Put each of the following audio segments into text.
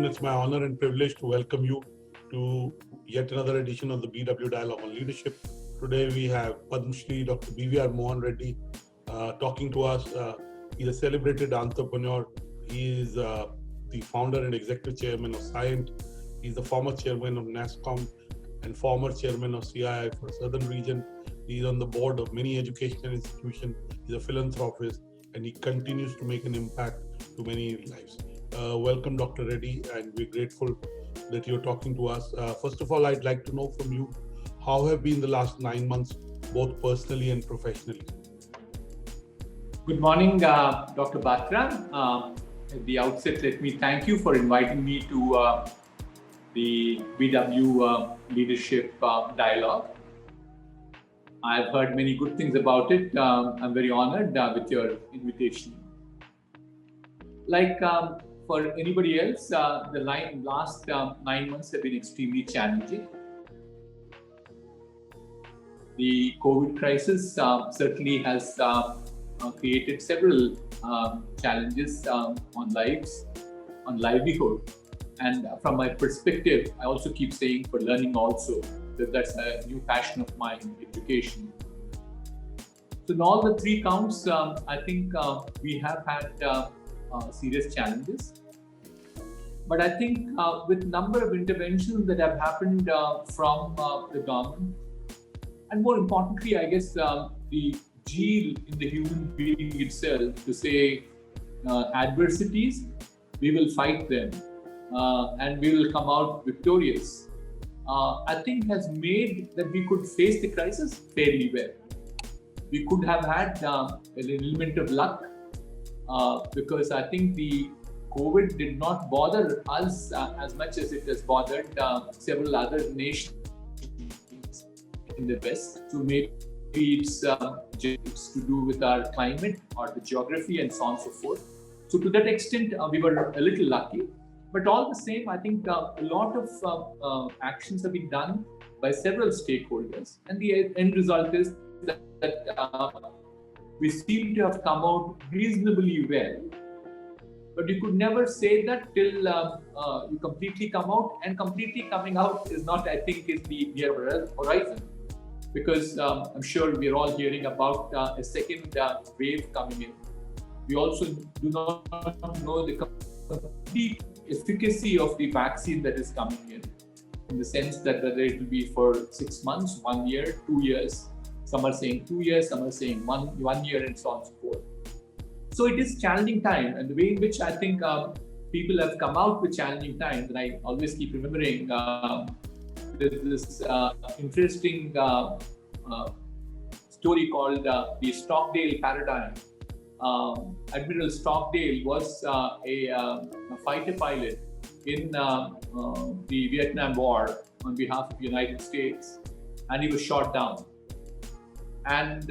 it's my honor and privilege to welcome you to yet another edition of the BW Dialogue on Leadership. Today we have Padma Shri Dr. BVR Mohan Reddy talking to us. He's a celebrated entrepreneur. He is the founder and executive chairman of Scient. He's the former chairman of NASSCOM and former chairman of CII for Southern Region. He's on the board of many educational institutions. He's a philanthropist and he continues to make an impact to many lives. Welcome, Dr. Reddy, and we're grateful that you're talking to us. First of all, I'd like to know from you, how have been the last 9 months, both personally and professionally? Good morning, Dr. Batra. At the outset, let me thank you for inviting me to the BW Leadership Dialogue. I've heard many good things about it. I'm very honored with your invitation. Like for anybody else, the last 9 months have been extremely challenging. The COVID crisis certainly has created several challenges on lives, on livelihood. And from my perspective, I also keep saying for learning also, that's a new passion of mine, education. So in all the three counts, I think we have had serious challenges. But I think with number of interventions that have happened from the government, and more importantly, I guess the gene in the human being itself to say adversities, we will fight them and we will come out victorious, I think has made that we could face the crisis fairly well. We could have had an element of luck because I think the COVID did not bother us as much as it has bothered several other nations in the West. So maybe it's to do with our climate or the geography and so on and so forth. So to that extent, we were a little lucky. But all the same, I think a lot of actions have been done by several stakeholders. And the end result is that we seem to have come out reasonably well. But you could never say that till you completely come out. And completely coming out is not, I think, is the near horizon. Because I'm sure we're all hearing about a second wave coming in. We also do not know the complete efficacy of the vaccine that is coming in the sense that whether it will be for 6 months, 1 year, 2 years. Some are saying 2 years, some are saying one year, and so on and so forth. So it is challenging time, and the way in which I think people have come out with challenging times, and I always keep remembering there's this interesting story called the Stockdale paradigm. Admiral Stockdale was a fighter pilot in the Vietnam War on behalf of the United States, and he was shot down. And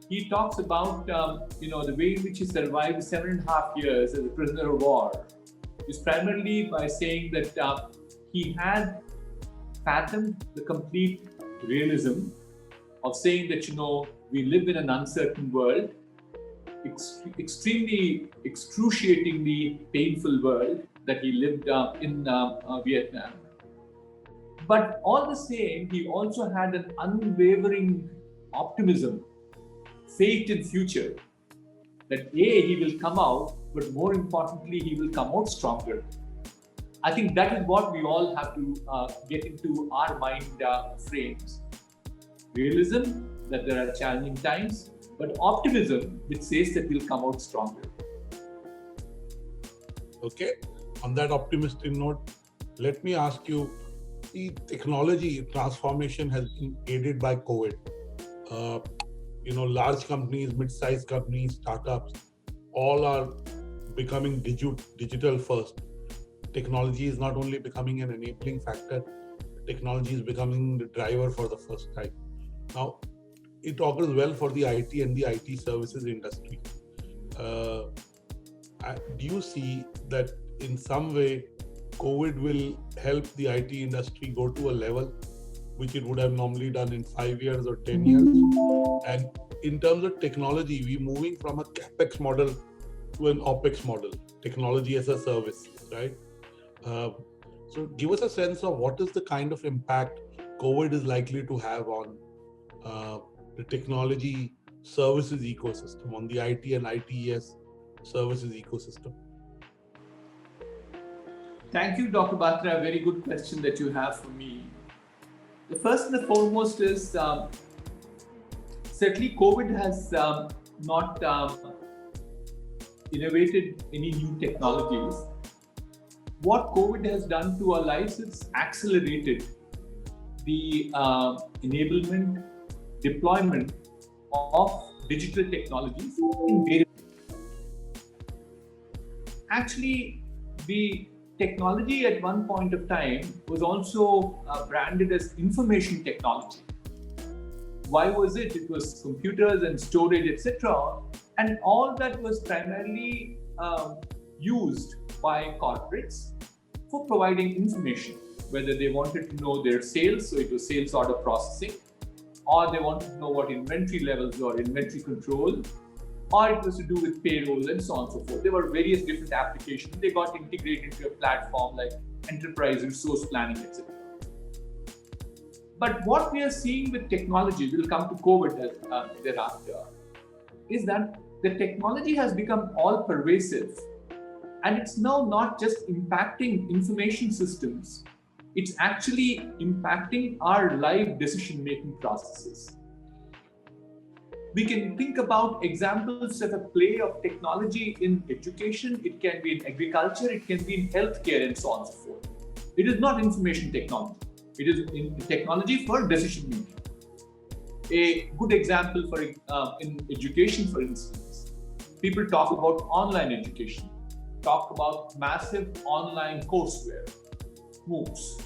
he talks about the way in which he survived 7.5 years as a prisoner of war is primarily by saying that he had fathomed the complete realism of saying that we live in an uncertain world, extremely excruciatingly painful world that he lived in Vietnam. But all the same, he also had an unwavering optimism, faith in future, that he will come out, but more importantly, he will come out stronger. I think that is what we all have to get into our mind frames. Realism, that there are challenging times, but optimism, which says that we'll come out stronger. Okay, on that optimistic note, let me ask you, the technology transformation has been aided by COVID. Large companies, mid-sized companies, startups, all are becoming digital first. Technology is not only becoming an enabling factor, technology is becoming the driver for the first time. Now, it augurs well for the IT and the IT services industry. Do you see that in some way COVID will help the IT industry go to a level which it would have normally done in 5 years or 10 years? And in terms of technology, we're moving from a CapEx model to an OpEx model, technology as a service, right? So give us a sense of what is the kind of impact COVID is likely to have on the technology services ecosystem, on the IT and ITES services ecosystem. Thank you, Dr. Batra. A very good question that you have for me. The first and the foremost is certainly COVID has not innovated any new technologies. What COVID has done to our lives is accelerated the enablement, deployment of digital technologies in various. Actually, the technology at one point of time was also branded as information technology. Why was it? It was computers and storage, etc. And all that was primarily used by corporates for providing information, whether they wanted to know their sales, so it was sales order processing, or they wanted to know what inventory levels or inventory control, or it was to do with payroll and so on and so forth. There were various different applications. They got integrated into a platform like enterprise resource planning, etc. But what we are seeing with technology, we'll come to COVID thereafter, is that the technology has become all pervasive, and it's now not just impacting information systems, it's actually impacting our live decision-making processes. We can think about examples of a play of technology in education. It can be in agriculture, it can be in healthcare, and so on and so forth. It is not information technology. It is in technology for decision making. A good example for in education, for instance, people talk about online education, talk about massive online courseware, MOOCs.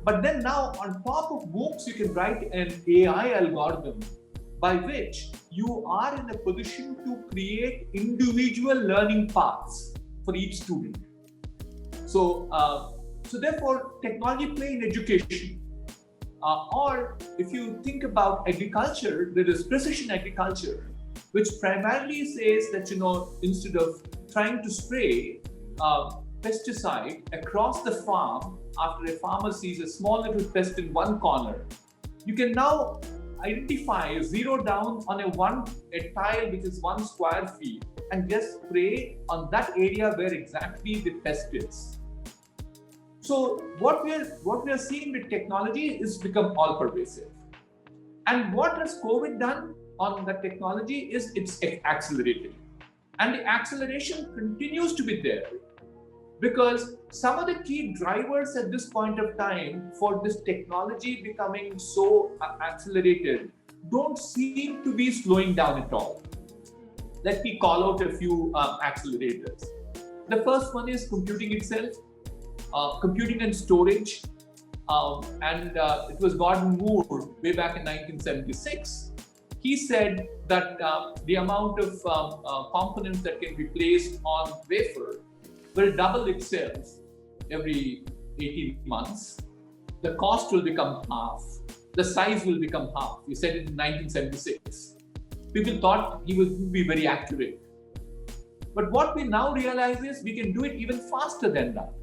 But then now on top of MOOCs, you can write an AI algorithm by which you are in a position to create individual learning paths for each student. So therefore, technology play in education. Or if you think about agriculture, there is precision agriculture, which primarily says that, instead of trying to spray pesticide across the farm after a farmer sees a small little pest in one corner, you can now identify, zero down on a tile which is 1 square feet and just spray on that area where exactly the pest is. So what we are seeing with technology is become all pervasive. And what has COVID done on the technology is it's accelerated. And the acceleration continues to be there, because some of the key drivers at this point of time for this technology becoming so accelerated don't seem to be slowing down at all. Let me call out a few accelerators. The first one is computing itself, computing and storage. And it was Gordon Moore way back in 1976. He said that the amount of components that can be placed on wafer will double itself every 18 months. The cost will become half. The size will become half. He said it in 1976. People thought he would be very accurate. But what we now realize is we can do it even faster than that.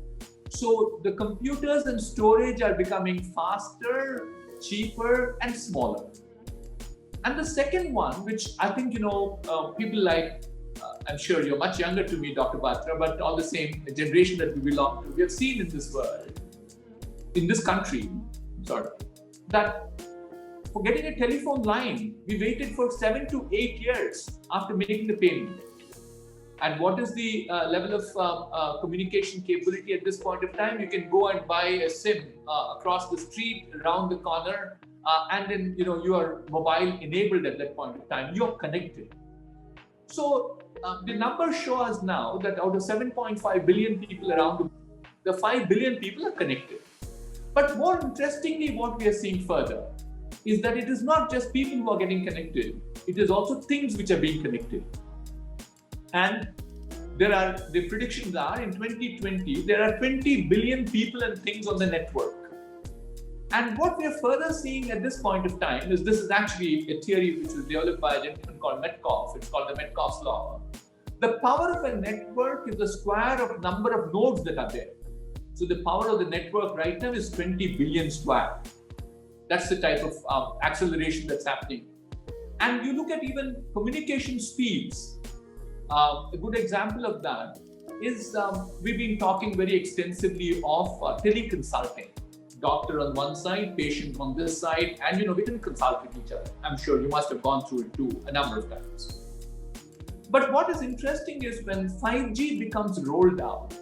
So the computers and storage are becoming faster, cheaper, and smaller. And the second one, which I think, people like, I'm sure you're much younger to me, Dr. Batra, but all the same, the generation that we belong to, we have seen in this world, in this country, that for getting a telephone line, we waited for 7 to 8 years after making the payment. And what is the level of communication capability at this point of time? You can go and buy a SIM across the street, around the corner, and then you are mobile enabled at that point of time. You're connected. So the numbers show us now that out of 7.5 billion people around the world, the 5 billion people are connected. But more interestingly, what we are seeing further is that it is not just people who are getting connected, it is also things which are being connected. And the predictions are in 2020, there are 20 billion people and things on the network. And what we are further seeing at this point of time is, this is actually a theory which was developed by a gentleman called Metcalfe. It's called the Metcalfe's law. The power of a network is the square of number of nodes that are there. So the power of the network right now is 20 billion square. That's the type of acceleration that's happening. And you look at even communication speeds. A good example of that is we've been talking very extensively of teleconsulting. Doctor on one side, patient on this side, and we can consult with each other. I'm sure you must have gone through it too a number of times. But what is interesting is when 5G becomes rolled out,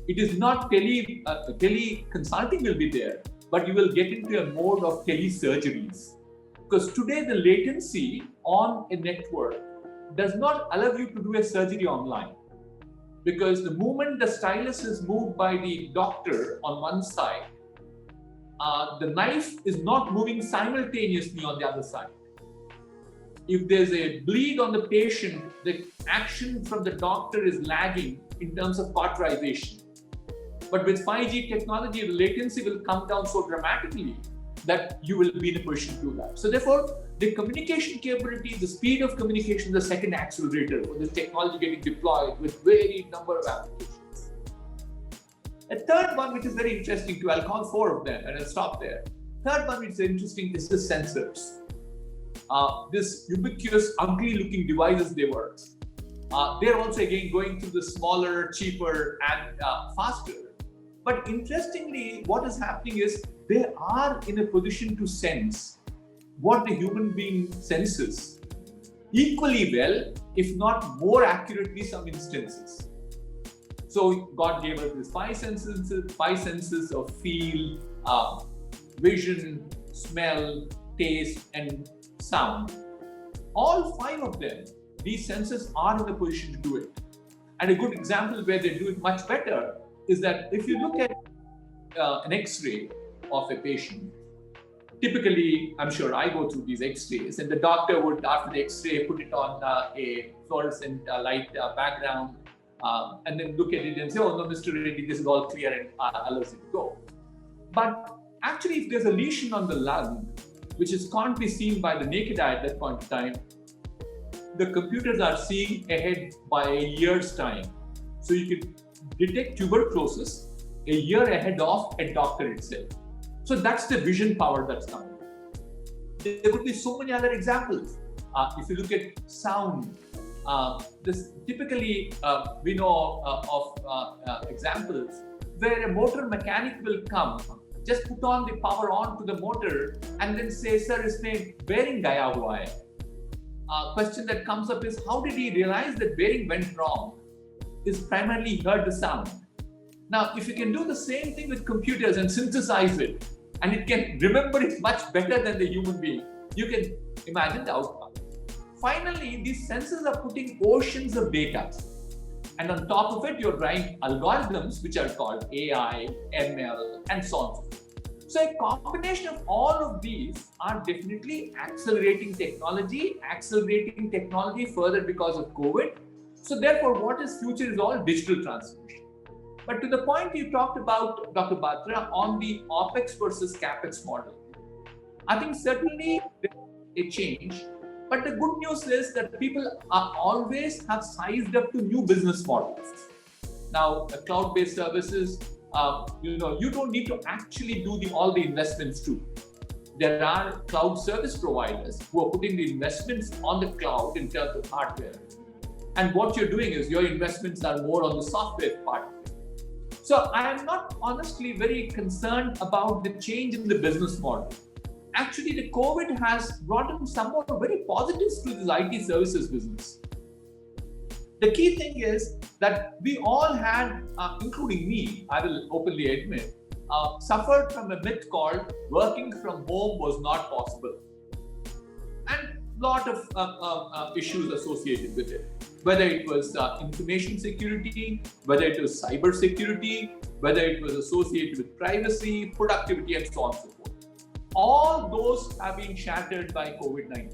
it is not teleconsulting will be there, but you will get into a mode of telesurgeries. Because today the latency on a network does not allow you to do a surgery online. Because the moment the stylus is moved by the doctor on one side, the knife is not moving simultaneously on the other side. If there's a bleed on the patient, the action from the doctor is lagging in terms of cauterization. But with 5G technology, the latency will come down so dramatically that you will be in a position to do that. So therefore, the communication capability, the speed of communication, the second accelerator for this technology getting deployed with varied number of applications. A third one, which is very interesting too, I'll call 4 of them and I'll stop there. Third one, which is interesting, is the sensors. This ubiquitous, ugly-looking devices they were. They're also again going to the smaller, cheaper, and faster. But interestingly, what is happening is they are in a position to sense what the human being senses equally well, if not more accurately, some instances. So God gave us these 5 senses of feel, vision, smell, taste, and sound. All 5 of them, these senses are in the position to do it. And a good example where they do it much better is that if you look at an X-ray of a patient, typically, I'm sure I go through these X-rays, and the doctor would, after the X-ray, put it on a fluorescent light background, and then look at it and say, oh no, Mr. Reddy, this is all clear, and allows it to go. But actually, if there's a lesion on the lung, which can't be seen by the naked eye at that point in time, the computers are seeing ahead by a year's time. So you can detect tuberculosis a year ahead of a doctor itself. So that's the vision power that's coming. There could be so many other examples. If you look at sound, typically we know of examples where a motor mechanic will come, just put on the power on to the motor and then say, sir, isme bearing gaya hua hai. Question that comes up is, how did he realize that bearing went wrong? Is primarily he heard the sound. Now, if you can do the same thing with computers and synthesize it, and it can remember it much better than the human being, you can imagine the outcome. Finally, these sensors are putting oceans of data. And on top of it, you're running algorithms, which are called AI, ML, and so on. So a combination of all of these are definitely accelerating technology further because of COVID. So therefore, what is future is all digital transformation. But to the point you talked about, Dr. Batra, on the OPEX versus CAPEX model, I think certainly there's a change. But the good news is that people are always have sized up to new business models. Now, cloud-based services, you don't need to actually do all the investments too. There are cloud service providers who are putting the investments on the cloud in terms of hardware. And what you're doing is your investments are more on the software part. So I am not honestly very concerned about the change in the business model. Actually, the COVID has brought in some more very positives to this IT services business. The key thing is that we all had, including me, I will openly admit, suffered from a myth called working from home was not possible. And a lot of issues associated with it. Whether it was information security, whether it was cyber security, whether it was associated with privacy, productivity, and so on and so forth. All those have been shattered by COVID-19.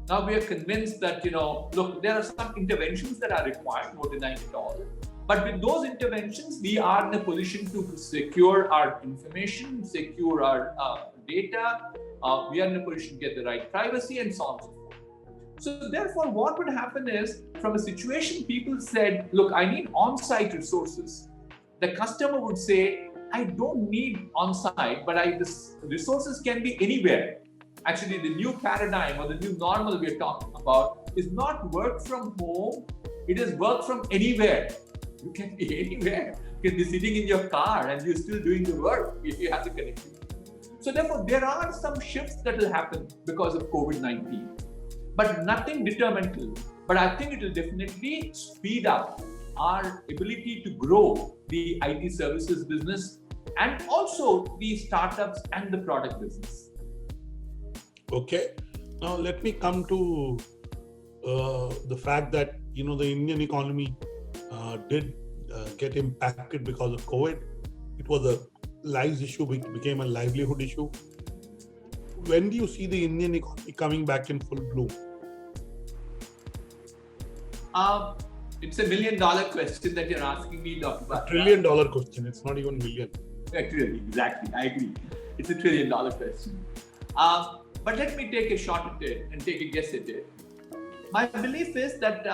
Now we are convinced that, look, there are some interventions that are required, no denying it all. But with those interventions, we are in a position to secure our information, secure our data. We are in a position to get the right privacy and so on and so forth. So therefore, what would happen is, from a situation people said, look, I need on-site resources. the customer would say, I don't need on-site, but this resources can be anywhere. Actually, the new paradigm or the new normal we're talking about is not work from home, it is work from anywhere. You can be anywhere. You can be sitting in your car and you're still doing the work if you have the connectivity. So therefore, there are some shifts that will happen because of COVID-19, but nothing detrimental. But I think it will definitely speed up our ability to grow the IT services business and also the startups and the product business. Okay. Now let me come to the fact that the Indian economy did get impacted because of COVID. It was a lives issue, became a livelihood issue. When do you see the Indian economy coming back in full bloom? It's $1 million question that you're asking me, Dr. $1 trillion question. It's not even million. Actually, exactly. I agree. It's $1 trillion question. But let me take a shot at it and take a guess at it. My belief is that,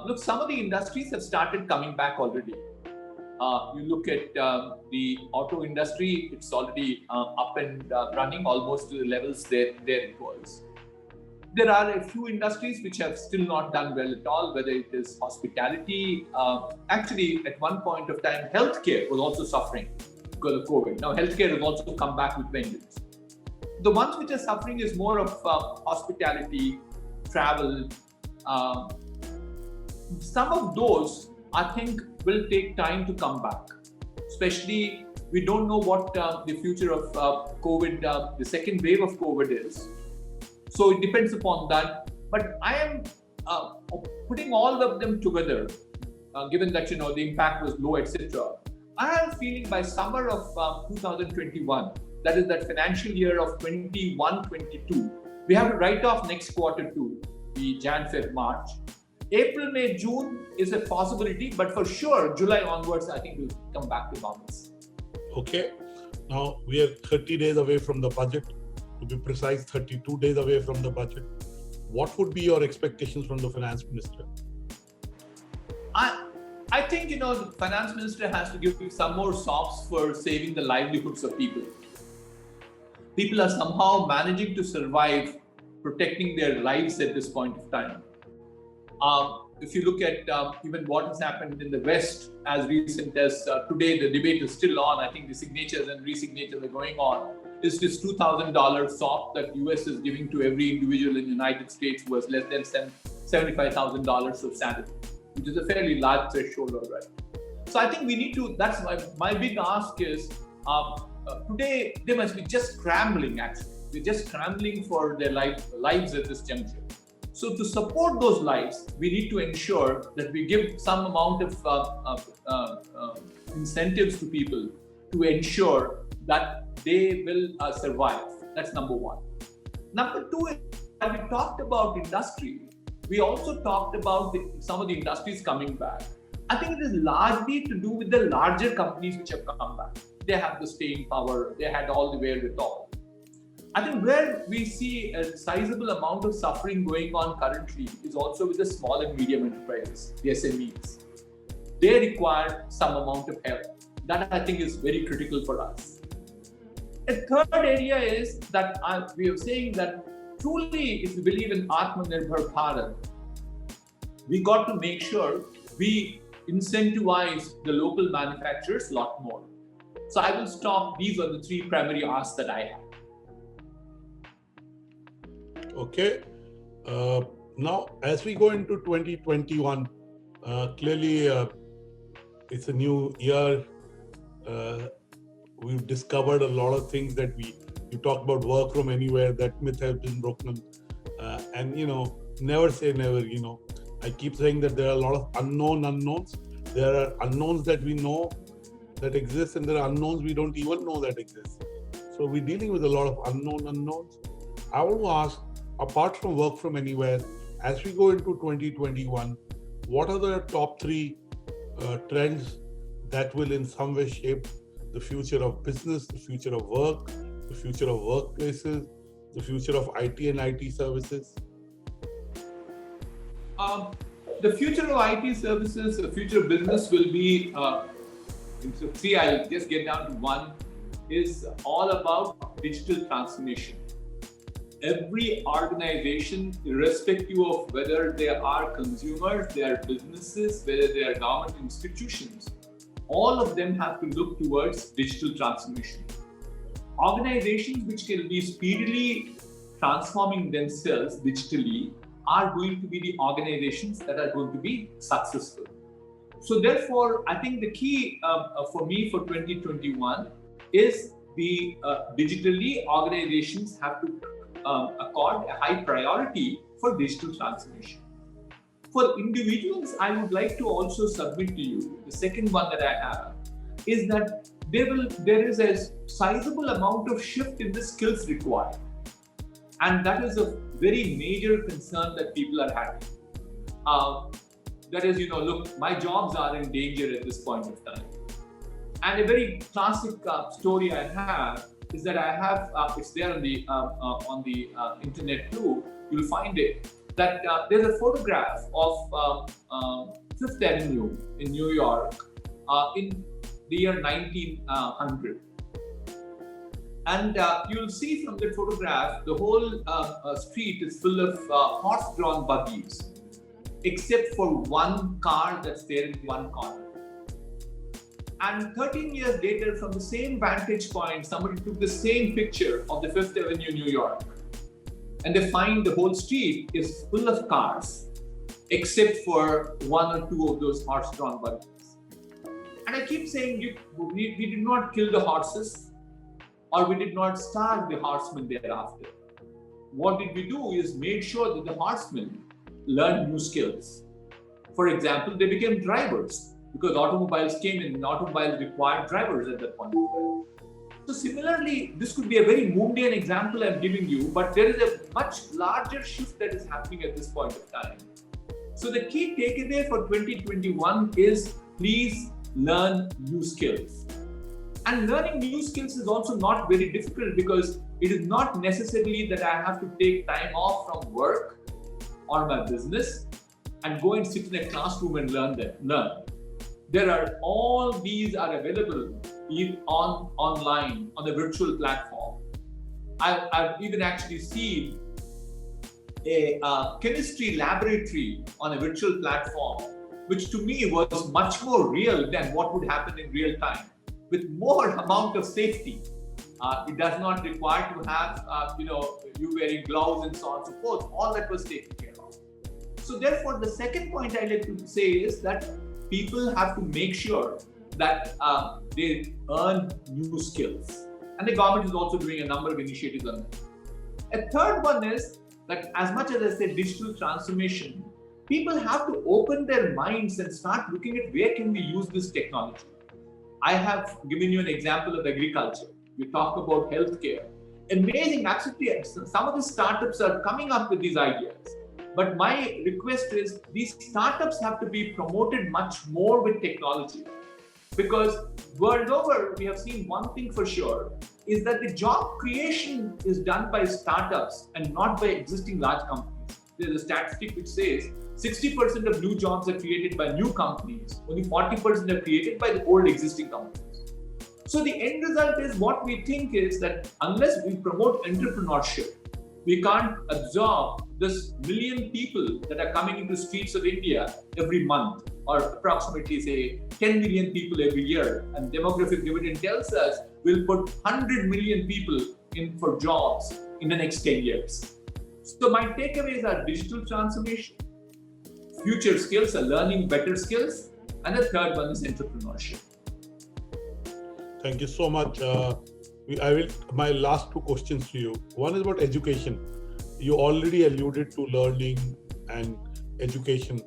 look, some of the industries have started coming back already. You look at the auto industry, it's already up and running almost to the levels there it was. There are a few industries which have still not done well at all, whether it is hospitality. Actually, at one point of time, healthcare was also suffering because of COVID. Now, healthcare has also come back with vengeance. The ones which are suffering is more of hospitality, travel. Some of those, I think, will take time to come back. Especially, we don't know what the future of COVID, the second wave of COVID is. So it depends upon that. But I am putting all of them together, given that the impact was low, etc. I have a feeling by summer of 2021, that is that financial year of 21-22, we have to write off next quarter too, the Jan, Feb, March. April, May, June is a possibility, but for sure, July onwards, I think we'll come back to normalcy. Okay. Now we are 30 days away from the budget. To be precise, 32 days away from the budget. What would be your expectations from the finance minister? I think, the finance minister has to give some more softs for saving the livelihoods of people. People are somehow managing to survive, protecting their lives at this point of time. If you look at even what has happened in the West as recent as today, the debate is still on. I think the signatures and re-signatures are going on. Is this $2,000 soft that US is giving to every individual in the United States who has less than $75,000 of salary, which is a fairly large threshold already. So I think we need to, that's my big ask is, today they must be just scrambling actually. They're just scrambling for their lives at this juncture. So to support those lives, we need to ensure that we give some amount of incentives to people to ensure that they will survive. That's number one. Number two is, when we talked about industry, we also talked about some of the industries coming back. I think it is largely to do with the larger companies which have come back. They have the staying power, they had all the wherewithal. I think where we see a sizable amount of suffering going on currently is also with the small and medium enterprises, the SMEs. They require some amount of help. That I think is very critical for us. A third area is that we are saying that truly, if we believe in Atmanirbhar Bharat, we got to make sure we incentivize the local manufacturers a lot more. So I will stop. These are the three primary asks that I have. Okay. Now, as we go into 2021, clearly it's a new year. We've discovered a lot of things that you talked about work from anywhere. That myth has been broken. And never say never. I keep saying that there are a lot of unknowns. There are unknowns that we know that exist, and there are unknowns we don't even know that exist. So we're dealing with a lot of unknowns. I want to ask, apart from work from anywhere, as we go into 2021, what are the top three trends that will in some way shape the future of business, the future of work, the future of workplaces, the future of IT and IT services? The future of IT services, the future of business will be So three, I'll just get down to one, is all about digital transformation. Every organization, irrespective of whether they are consumers, they are businesses, whether they are government institutions, all of them have to look towards digital transformation. Organizations which can be speedily transforming themselves digitally are going to be the organizations that are going to be successful. So therefore, I think the key for me for 2021 is the digitally organizations have to accord a high priority for digital transformation. For individuals, I would like to also submit to you, the second one that I have is that there is a sizable amount of shift in the skills required. And that is a very major concern that people are having. That is, look, my jobs are in danger at this point of time. And a very classic story I have is that I have, it's there on the internet too, you'll find it, that there's a photograph of Fifth Avenue in New York in the year 1900. And you'll see from the photograph, the whole street is full of horse-drawn buggies, except for one car that's there in one corner. And 13 years later, from the same vantage point, somebody took the same picture of the Fifth Avenue, New York. And they find the whole street is full of cars, except for one or two of those horse-drawn buggies. And I keep saying, we did not kill the horses, or we did not starve the horsemen thereafter. What did we do is made sure that the horsemen learned new skills. For example, they became drivers because automobiles came in and automobiles required drivers at that point in time. So similarly, this could be a very mundane example I'm giving you, but there is a much larger shift that is happening at this point of time. So the key takeaway for 2021 is please learn new skills. And learning new skills is also not very difficult because it is not necessarily that I have to take time off from work or my business and go and sit in a classroom and learn. All these are available online on a virtual platform. I've even actually seen a chemistry laboratory on a virtual platform, which to me was much more real than what would happen in real time, with more amount of safety. It does not require to have, you wearing gloves and so on and so forth. All that was taken care of. So therefore, the second point I'd like to say is that people have to make sure that they earn new skills. And the government is also doing a number of initiatives on that. A third one is that as much as I say digital transformation, people have to open their minds and start looking at where can we use this technology. I have given you an example of agriculture. We talk about healthcare. Amazing, absolutely. Some of the startups are coming up with these ideas. But my request is these startups have to be promoted much more with technology. Because world over, we have seen one thing for sure, is that the job creation is done by startups and not by existing large companies. There's a statistic which says 60% of new jobs are created by new companies, only 40% are created by the old existing companies. So the end result is what we think is that unless we promote entrepreneurship, we can't absorb this million people that are coming into streets of India every month, or approximately say 10 million people every year. And demographic dividend tells us we'll put 100 million people in for jobs in the next 10 years. So my takeaways are digital transformation, future skills are learning better skills, and the third one is entrepreneurship. Thank you so much. My last two questions to you. One is about education. You already alluded to learning and education,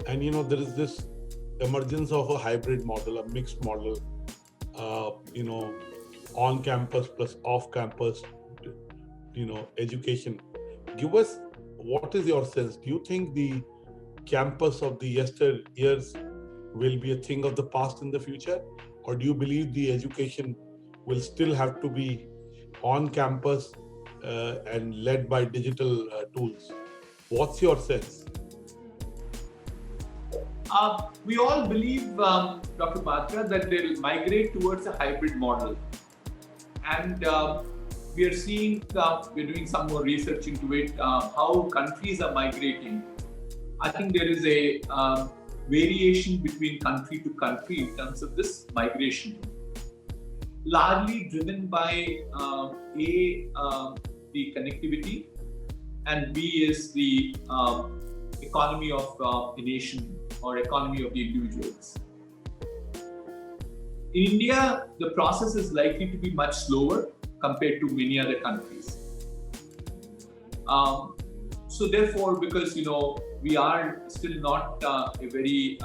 and there is this emergence of a hybrid model, a mixed model, on campus plus off campus, education. Give us, what is your sense? Do you think the campus of the yesteryears will be a thing of the past in the future? Or do you believe the education will still have to be on campus and led by digital tools? What's your sense? We all believe, Dr. Batra, that they will migrate towards a hybrid model. And we are seeing, we're doing some more research into it, how countries are migrating. I think there is a variation between country to country in terms of this migration, largely driven by the connectivity, and B is the economy of the nation or economy of the individuals. In India, the process is likely to be much slower compared to many other countries. So therefore, because we are still not a very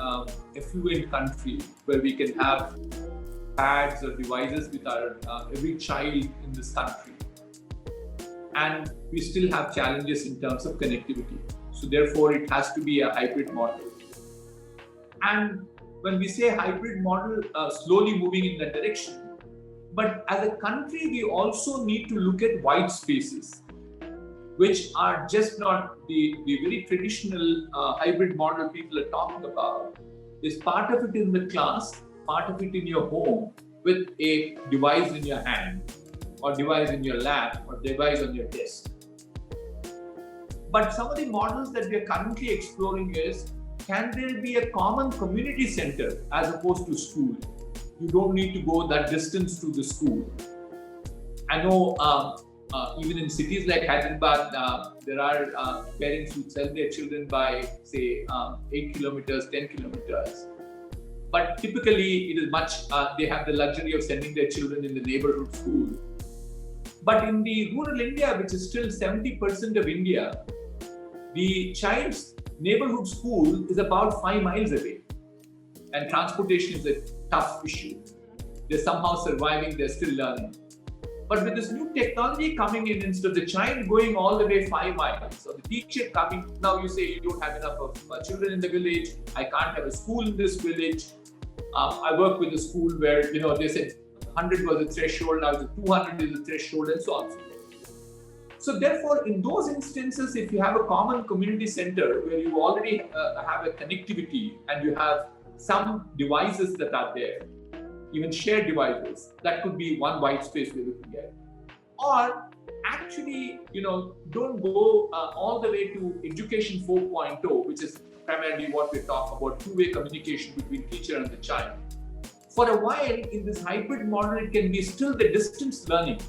affluent country where we can have pads or devices with our every child in this country, and we still have challenges in terms of connectivity. So therefore, it has to be a hybrid model. And when we say hybrid model, slowly moving in that direction, but as a country, we also need to look at white spaces, which are just not the very traditional hybrid model people are talking about. There's part of it in the class, part of it in your home with a device in your hand, or device in your lap, or device on your desk. But some of the models that we are currently exploring is, can there be a common community center as opposed to school? You don't need to go that distance to the school. I know even in cities like Hyderabad, there are parents who send their children by, say, 8 kilometers, 10 kilometers. But typically, it is much, they have the luxury of sending their children in the neighborhood school. But in the rural India, which is still 70% of India, the child's neighborhood school is about 5 miles away. And transportation is a tough issue. They're somehow surviving, they're still learning. But with this new technology coming in, instead of the child going all the way 5 miles, or the teacher coming, now you say you don't have enough of children in the village, I can't have a school in this village. I work with a school where, they said 100 was the threshold, now the 200 is the threshold, and so on. So therefore, in those instances, if you have a common community center where you already have a connectivity and you have some devices that are there, even shared devices, that could be one white space we're looking at. Or actually, don't go all the way to education 4.0, which is primarily what we talk about, two-way communication between teacher and the child. For a while, in this hybrid model, it can be still the distance learning.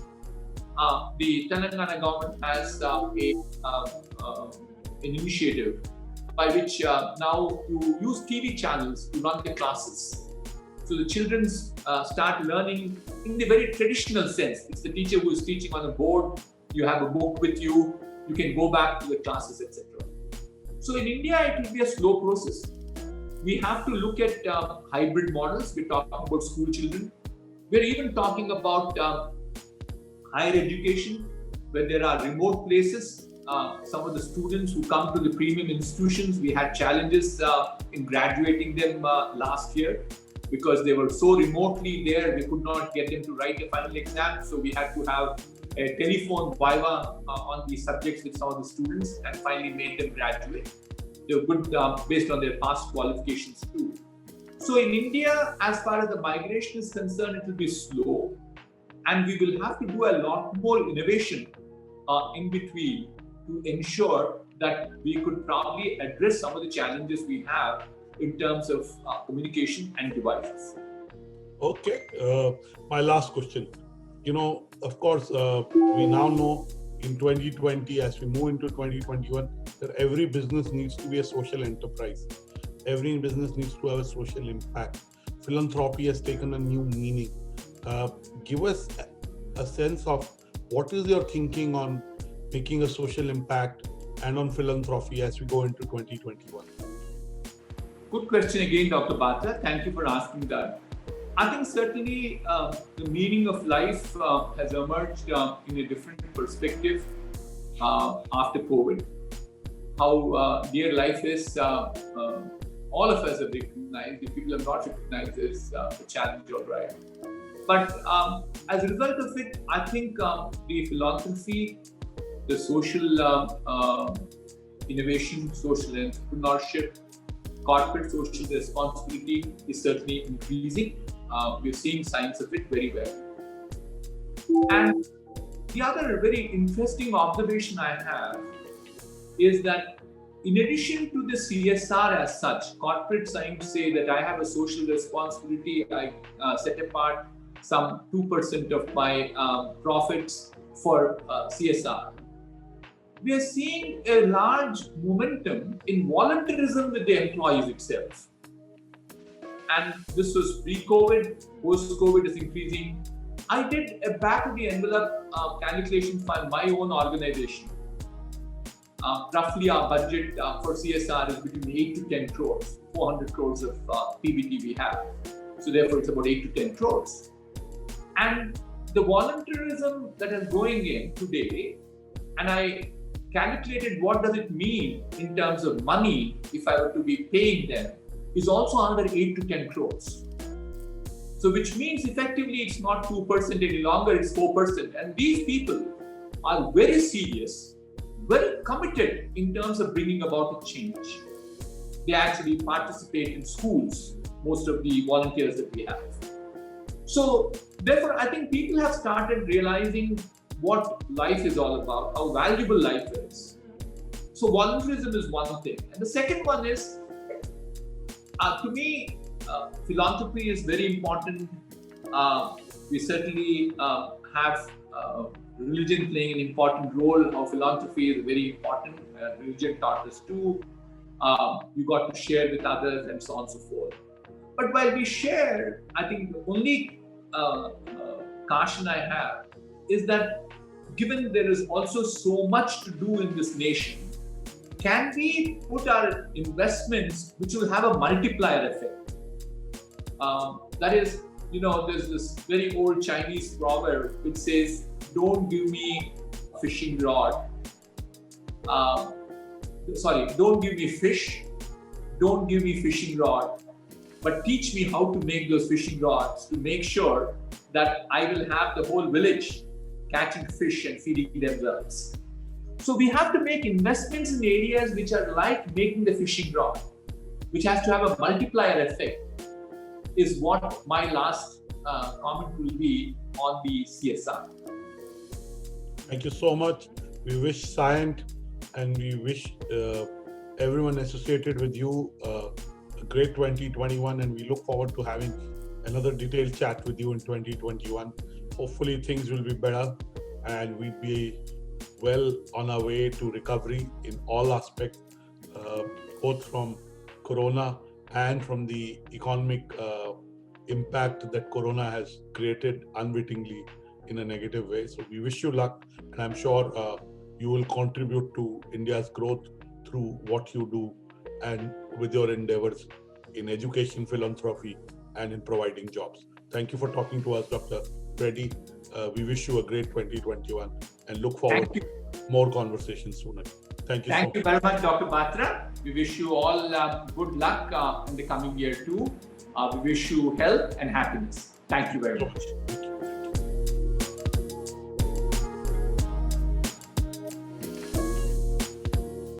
The Telangana government has an initiative by which now you use TV channels to run the classes. So the children start learning in the very traditional sense. It's the teacher who is teaching on a board. You have a book with you. You can go back to the classes, etc. So in India, it will be a slow process. We have to look at hybrid models. We're talking about school children. We're even talking about higher education, where there are remote places. Some of the students who come to the premium institutions, we had challenges in graduating them last year because they were so remotely there, we could not get them to write a final exam. So we had to have a telephone viva on these subjects with some of the students and finally made them graduate. They were good based on their past qualifications too. So in India, as far as the migration is concerned, it will be slow. And we will have to do a lot more innovation in between to ensure that we could probably address some of the challenges we have in terms of communication and devices. Okay, my last question. Of course, we now know in 2020, as we move into 2021, that every business needs to be a social enterprise. Every business needs to have a social impact. Philanthropy has taken a new meaning. Give us a sense of what is your thinking on making a social impact and on philanthropy as we go into 2021? Good question again, Dr. Batra. Thank you for asking that. I think certainly the meaning of life has emerged in a different perspective after COVID. How dear life is, all of us have recognized. If people have not recognized this, a challenge, all right. But as a result of it, I think the philanthropy, the social innovation, social entrepreneurship, corporate social responsibility is certainly increasing. We're seeing signs of it very well. And the other very interesting observation I have is that in addition to the CSR as such, corporate science say that I have a social responsibility. I set apart some 2% of my profits for CSR. We are seeing a large momentum in volunteerism with the employees itself. And this was pre-COVID, post-COVID is increasing. I did a back-of-the-envelope calculation for my own organization. Roughly our budget for CSR is between 8 to 10 crores, 400 crores of PBT we have. So therefore it's about 8 to 10 crores. And the volunteerism that is going in today, and I calculated what does it mean in terms of money if I were to be paying them, is also another 8 to 10 crores. So which means effectively it's not 2% any longer, it's 4%. And these people are very serious, very committed in terms of bringing about a change. They actually participate in schools, most of the volunteers that we have. So therefore, I think people have started realizing what life is all about, how valuable life is. So volunteerism is one thing. And the second one is, to me, philanthropy is very important. We certainly have religion playing an important role. Our philanthropy is very important. Religion taught us too. We got to share with others and so on and so forth. But while we share, I think the only caution I have is that given there is also so much to do in this nation, can we put our investments which will have a multiplier effect? That is, there's this very old Chinese proverb which says, don't give me fishing rod. Don't give me fish, don't give me fishing rod, but teach me how to make those fishing rods to make sure that I will have the whole village catching fish and feeding themselves. So we have to make investments in areas which are like making the fishing rod, which has to have a multiplier effect, is what my last comment will be on the CSR. Thank you so much. We wish Cyient and we wish everyone associated with you a great 2021, and we look forward to having another detailed chat with you in 2021. Hopefully things will be better and we'll be well on our way to recovery in all aspects, both from Corona and from the economic impact that Corona has created unwittingly in a negative way. So we wish you luck, and I'm sure you will contribute to India's growth through what you do and with your endeavors in education, philanthropy, and in providing jobs. Thank you for talking to us, Dr. Reddy. We wish you a great 2021 and look forward to more conversations sooner. Thank you. Thank you very much, Dr. Batra. We wish you all good luck in the coming year too. We wish you health and happiness. Thank you very much. Thank you.